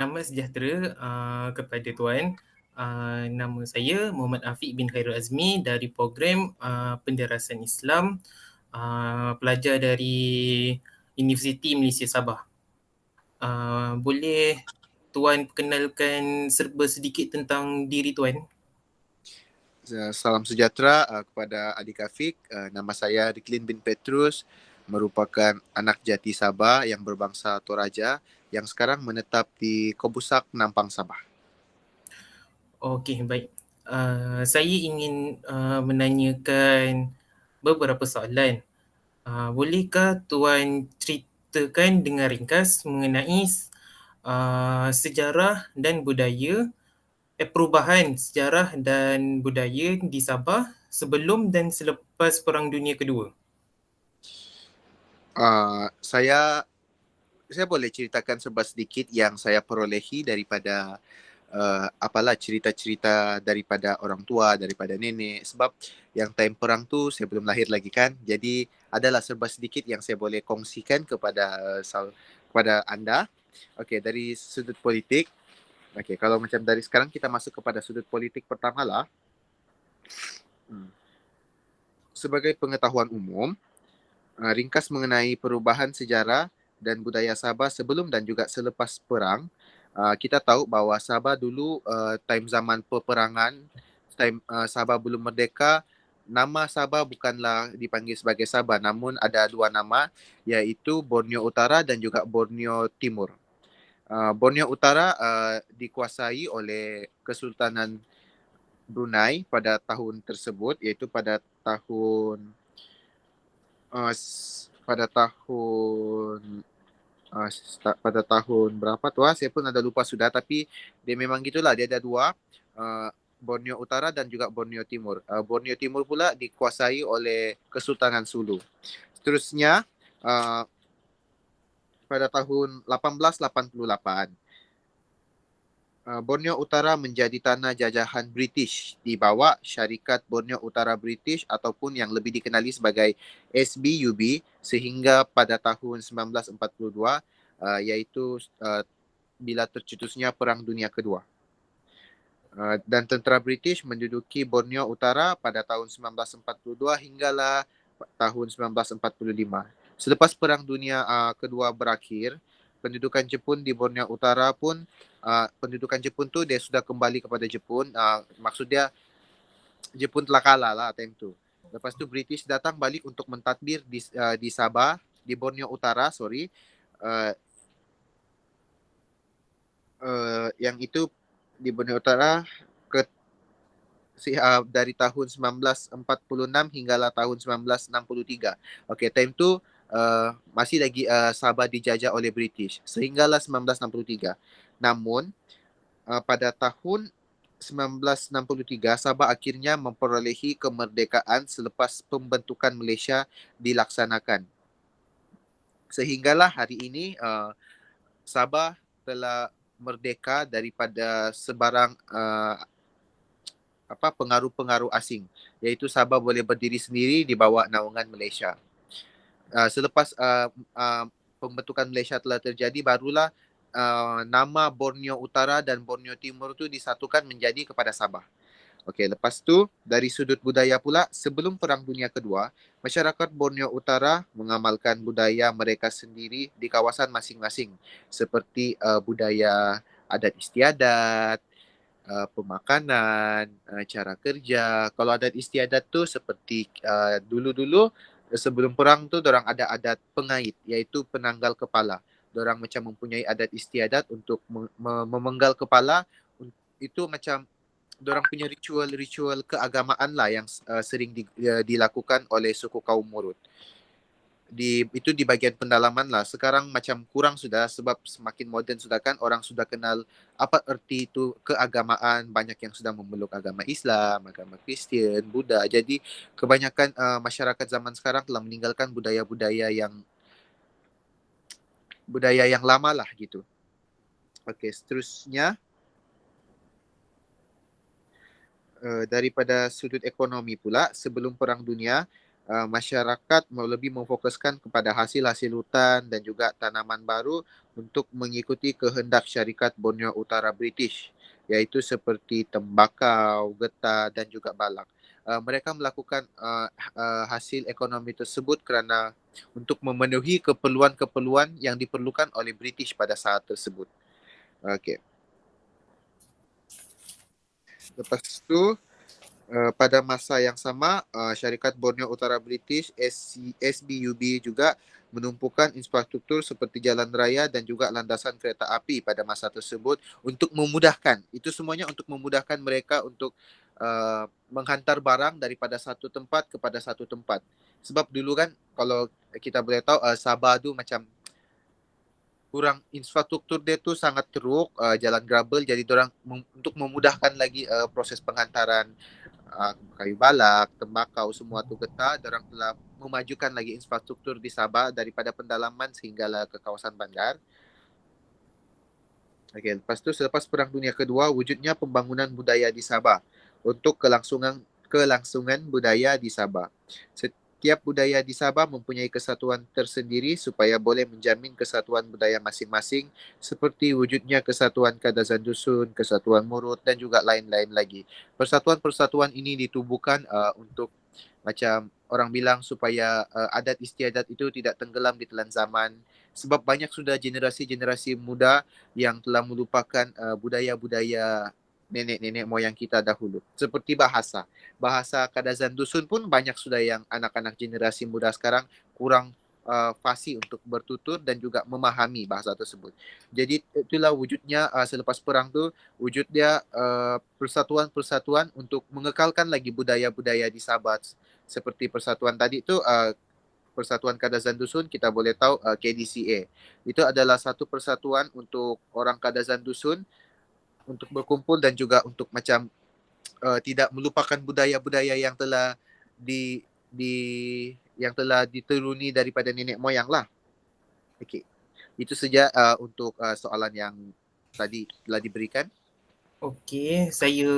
Nama sejahtera kepada Tuan. Nama saya Muhammad Afiq bin Khairul Azmi dari program Pendarasan Islam, pelajar dari Universiti Malaysia Sabah. Boleh Tuan perkenalkan serba sedikit tentang diri Tuan? Salam sejahtera kepada adik Afiq. Nama saya Riklin bin Petrus, merupakan anak jati Sabah yang berbangsa Toraja yang sekarang menetap di Kobusak, Nampang, Sabah. Okey, baik. Saya ingin menanyakan beberapa soalan. Bolehkah Tuan ceritakan dengan ringkas mengenai sejarah dan budaya, perubahan sejarah dan budaya di Sabah sebelum dan selepas Perang Dunia Kedua? Saya boleh ceritakan serba sedikit yang saya perolehi daripada apalah cerita-cerita daripada orang tua, daripada nenek. Sebab yang time perang tu saya belum lahir lagi kan. Jadi adalah serba sedikit yang saya boleh kongsikan kepada anda. Okey, dari sudut politik. Okey, kalau macam dari sekarang kita masuk kepada sudut politik pertama lah. Sebagai pengetahuan umum, ringkas mengenai perubahan sejarah dan budaya Sabah sebelum dan juga selepas perang. Kita tahu bahawa Sabah dulu time zaman peperangan, time Sabah belum merdeka, nama Sabah bukanlah dipanggil sebagai Sabah, namun ada dua nama, iaitu Borneo Utara dan juga Borneo Timur. Borneo Utara dikuasai oleh Kesultanan Brunei pada tahun tersebut, iaitu uh, pada tahun pada tahun berapa tu saya pun ada lupa sudah, tapi dia memang gitulah, dia ada dua, Borneo Utara dan juga Borneo Timur. Borneo Timur pula dikuasai oleh Kesultanan Sulu. Seterusnya pada tahun 1888 Borneo Utara menjadi tanah jajahan British di bawah Syarikat Borneo Utara British ataupun yang lebih dikenali sebagai SBUB sehingga pada tahun 1942 iaitu bila tercetusnya Perang Dunia Kedua. Dan tentera British menduduki Borneo Utara pada tahun 1942 hinggalah tahun 1945. Selepas Perang Dunia Kedua berakhir, pendudukan Jepun di Borneo Utara pun pendudukan Jepun tu dia sudah kembali kepada Jepun. Maksud dia Jepun telah kalah lah time tu. Lepas tu British datang balik untuk mentadbir di Sabah, di Borneo Utara, sorry. Yang itu di Borneo Utara dari tahun 1946 hinggalah tahun 1963. Okey, time tu masih lagi Sabah dijajah oleh British sehinggalah 1963. Namun pada tahun 1963 Sabah akhirnya memperolehi kemerdekaan selepas pembentukan Malaysia dilaksanakan. Sehinggalah hari ini Sabah telah merdeka daripada sebarang pengaruh-pengaruh asing, iaitu Sabah boleh berdiri sendiri di bawah naungan Malaysia. Selepas pembentukan Malaysia telah terjadi, barulah nama Borneo Utara dan Borneo Timur itu disatukan menjadi kepada Sabah. Okey, lepas tu dari sudut budaya pula, sebelum Perang Dunia Kedua, masyarakat Borneo Utara mengamalkan budaya mereka sendiri di kawasan masing-masing, seperti budaya adat istiadat, pemakanan, cara kerja. Kalau adat istiadat tu seperti dulu-dulu sebelum perang tu dorang ada adat pengait, iaitu penanggal kepala. Dorang macam mempunyai adat istiadat untuk memenggal kepala. Itu macam dorang punya ritual keagamaan lah yang sering dilakukan oleh suku kaum Murut. Itu di bagian pendalaman lah. Sekarang macam kurang sudah sebab semakin moden sudah kan, orang sudah kenal apa erti itu keagamaan, banyak yang sudah memeluk agama Islam, agama Kristian, Buddha. Jadi kebanyakan masyarakat zaman sekarang telah meninggalkan budaya yang lama lah gitu. Okey, seterusnya daripada sudut ekonomi pula, sebelum Perang Dunia masyarakat lebih memfokuskan kepada hasil-hasil hutan dan juga tanaman baru untuk mengikuti kehendak syarikat Borneo Utara British, iaitu seperti tembakau, getah dan juga balak. Mereka melakukan hasil ekonomi tersebut kerana untuk memenuhi keperluan-keperluan yang diperlukan oleh British pada saat tersebut. Okey. Lepas tu, pada masa yang sama, syarikat Borneo Utara British SBUB juga menumpukan infrastruktur seperti jalan raya dan juga landasan kereta api pada masa tersebut untuk memudahkan. Itu semuanya untuk memudahkan mereka untuk menghantar barang daripada satu tempat kepada satu tempat. Sebab dulu kan kalau kita boleh tahu Sabah tu macam kurang infrastruktur dia tu sangat teruk, jalan gravel, jadi orang untuk memudahkan lagi proses penghantaran kayu balak, tembakau, semua tu getah, orang telah memajukan lagi infrastruktur di Sabah daripada pendalaman sehinggalah ke kawasan bandar. Okay, lepas tu selepas Perang Dunia Kedua, wujudnya pembangunan budaya di Sabah untuk kelangsungan budaya di Sabah. Setiap budaya di Sabah mempunyai kesatuan tersendiri supaya boleh menjamin kesatuan budaya masing-masing seperti wujudnya kesatuan Kadazan Dusun, kesatuan Murut dan juga lain-lain lagi. Persatuan-persatuan ini ditubuhkan untuk macam orang bilang supaya adat istiadat itu tidak tenggelam di telan zaman, sebab banyak sudah generasi-generasi muda yang telah melupakan budaya-budaya nenek-nenek moyang kita dahulu. Seperti bahasa. Bahasa Kadazan Dusun pun banyak sudah yang anak-anak generasi muda sekarang kurang fasih untuk bertutur dan juga memahami bahasa tersebut. Jadi itulah wujudnya selepas perang tu, wujud dia persatuan-persatuan untuk mengekalkan lagi budaya-budaya di Sabah. Seperti persatuan tadi tu, Persatuan Kadazan Dusun, kita boleh tahu KDCA. Itu adalah satu persatuan untuk orang Kadazan Dusun untuk berkumpul dan juga untuk macam tidak melupakan budaya-budaya yang telah di yang telah dituruni daripada nenek moyang lah. Okey. Itu saja untuk soalan yang tadi telah diberikan. Okey, saya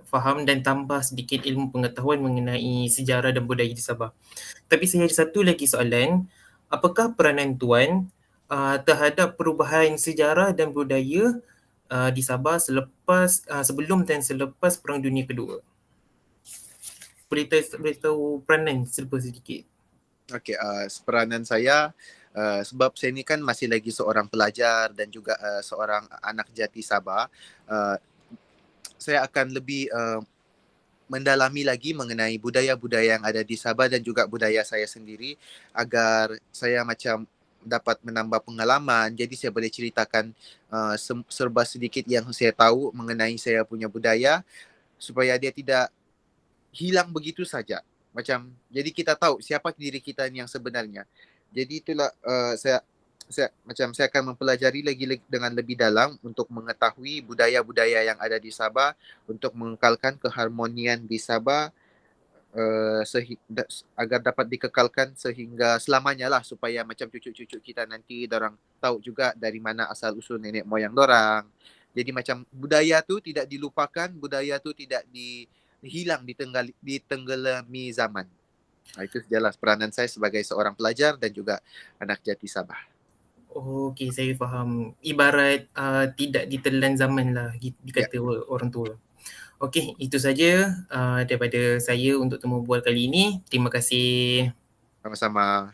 faham dan tambah sedikit ilmu pengetahuan mengenai sejarah dan budaya di Sabah. Tapi saya ada satu lagi soalan. Apakah peranan Tuan terhadap perubahan sejarah dan budaya di Sabah sebelum dan selepas Perang Dunia Kedua? Boleh tahu peranan serba sedikit? Okey, peranan saya sebab saya ni kan masih lagi seorang pelajar dan juga seorang anak jati Sabah, saya akan lebih mendalami lagi mengenai budaya-budaya yang ada di Sabah dan juga budaya saya sendiri agar saya macam dapat menambah pengalaman. Jadi saya boleh ceritakan serba sedikit yang saya tahu mengenai saya punya budaya supaya dia tidak hilang begitu saja. Macam jadi kita tahu siapa diri kita yang sebenarnya. Jadi itulah saya akan mempelajari lagi dengan lebih dalam untuk mengetahui budaya-budaya yang ada di Sabah untuk mengekalkan keharmonian di Sabah agar dapat dikekalkan sehingga selamanya lah, supaya macam cucu-cucu kita nanti dorang tahu juga dari mana asal usul nenek moyang dorang. Jadi macam budaya tu tidak dilupakan, budaya tu tidak hilang ditenggelami zaman. Itu jelas peranan saya sebagai seorang pelajar dan juga anak jati Sabah. Okey, saya faham. Ibarat tidak ditelan zaman lah dikata orang tua. Okey, itu saja daripada saya untuk temu bual kali ini. Terima kasih. Sama-sama.